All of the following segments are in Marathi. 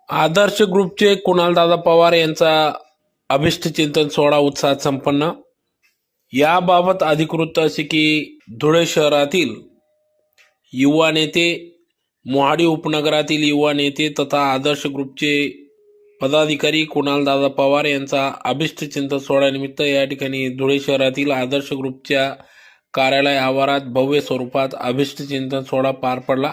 आदर्श ग्रुपचे कुणालदादा पवार यांचा अभिष्ट चिंतन सोहळा उत्साहात संपन्न। याबाबत अधिकृत असे की धुळे शहरातील युवा नेते, मोहाडी उपनगरातील युवा नेते तथा आदर्श ग्रुपचे पदाधिकारी कुणालदादा पवार यांचा अभिष्ट चिंतन सोहळ्यानिमित्त या ठिकाणी धुळे शहरातील आदर्श ग्रुपच्या कार्यालय आवारात भव्य स्वरूपात अभिष्ट चिंतन सोहळा पार पडला।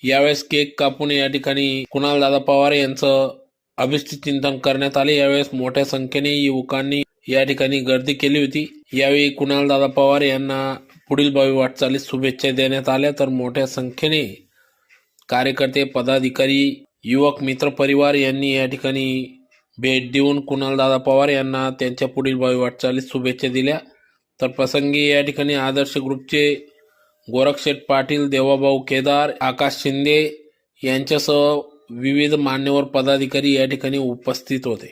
यावेळेस केक कापून या ठिकाणी कुणालदादा पवार यांचं अभिष्ट चिंतन करण्यात आले। यावेळेस मोठ्या संख्येने युवकांनी या ठिकाणी गर्दी केली होती। यावेळी कुणालदादा पवार यांना पुढील भावी वाटचालीस शुभेच्छा देण्यात आल्या, तर मोठ्या संख्येने कार्यकर्ते, पदाधिकारी, युवक मित्र परिवार यांनी या ठिकाणी भेट देऊन कुणालदादा पवार यांना त्यांच्या पुढील भावी वाटचालीस शुभेच्छा दिल्या। तर प्रसंगी या ठिकाणी आदर्श ग्रुपचे गोरक्षेठ पाटील, देवाभाऊ केदार, आकाश शिंदे यांच्यासह विविध मान्यवर पदाधिकारी या ठिकाणी उपस्थित होते।